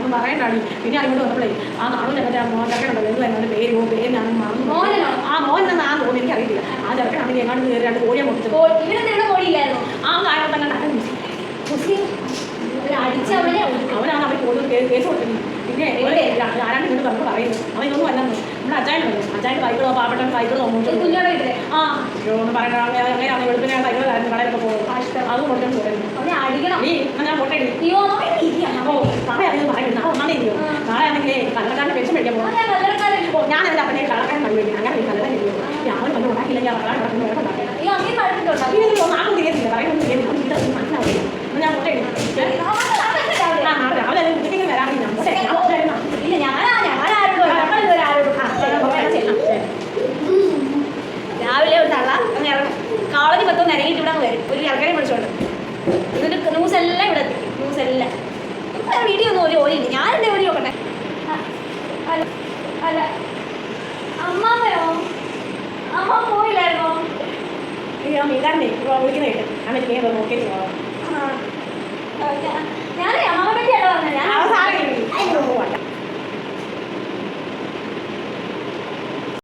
ഒന്നും പറയണ്ടാണ്. പിന്നെ അങ്ങോട്ട് വന്നപ്പോഴേ ആ നാളെ മറ്റേ മോൻ ചെറുക്കനുണ്ടല്ലോ എന്തായാലും പേര് ഞാൻ മറന്നു. മോൻ എന്നാ തോന്നി എനിക്കറിയില്ല. ആ ചെറുക്കനാണെങ്കിൽ എങ്ങാണ്ട് കയറി 2 കോഴിയെ മുറിച്ചു. കോഴിയില്ലായിരുന്നു ആ കാര്യം തന്നെ അവനാണ് അവർ കേസ് കൊടുക്കുന്നത്. പിന്നെ ആരാണ്ട് ഇങ്ങോട്ട് നമുക്ക് പറയുന്നത് അവൻ ഇതൊന്നും അല്ലെന്ന്. നമ്മുടെ അച്ചായനല്ലേ, അച്ചായൻ്റെ സൈക്കിളോ പാവപ്പെട്ട സൈക്കിളോ കുഞ്ഞോടെ വീട്ടിലെ ഒന്ന് പറയണ്ട. അങ്ങനെയാണ് വെളുപ്പിനെ സൈക്കിൾ കടയിലൊക്കെ പോകുന്നത്. അത് കൊണ്ടുവന്ന് പോകുന്നത് അടിക്കണം. നീ ഞാൻ പൊട്ടേ നാളെ അതിന് പറയുന്നത്. നാളെ ഒന്നാമതേ ഇല്ലയോ. നാളെ ആണെങ്കിലേ കള്ളക്കാരൻ്റെ പെൻഷൻ മേടിക്കാൻ പോകും. ഞാൻ എൻ്റെ അപ്പനെ കള്ളക്കാരൻ കഴിവില്ല. അങ്ങനെ കള്ളക്കാരൻ ഇല്ലയോ. ഞാൻ കണ്ടു ഉണ്ടാക്കിയില്ലെങ്കിൽ ആ കള്ളക്കാരൻ ഉണ്ടാക്കി നാളെ തിരികത്തില്ല പറയുന്നത് മനസ്സിലാവില്ല. ഞാൻ പൊട്ടേ രാവിലെ വീട്ടിലേക്ക് വരാറില്ല. രാവിലെ ഒരു തള്ള അങ്ങനെ ഇറങ്ങും. കോളേജ് മൊത്തം നിരങ്ങിയിട്ട് ഇവിടെ വരും. ഒരു ഇറക്കനെ വിളിച്ചോണ്ട് എന്നിട്ട് ന്യൂസ് എല്ലാം ഇവിടെ എത്തി. ന്യൂസ് എല്ലാം വീഡിയോ ഒന്നും ഒരു ഓലില്ല. ഞാൻ എൻ്റെ ഓലി നോക്കട്ടെ. അല്ല അല്ല അമ്മാമ്മയോ അമ്മ പോയില്ലായിരുന്നോ? മീതാറിനെ വിളിക്കുന്ന കേട്ട് അങ്ങനെ നോക്കിയിട്ട് പോകാം. ഞാനേ അമ്മാമ്മ പറ്റിയാണോ പറഞ്ഞത്? ഞാൻ അവസാനം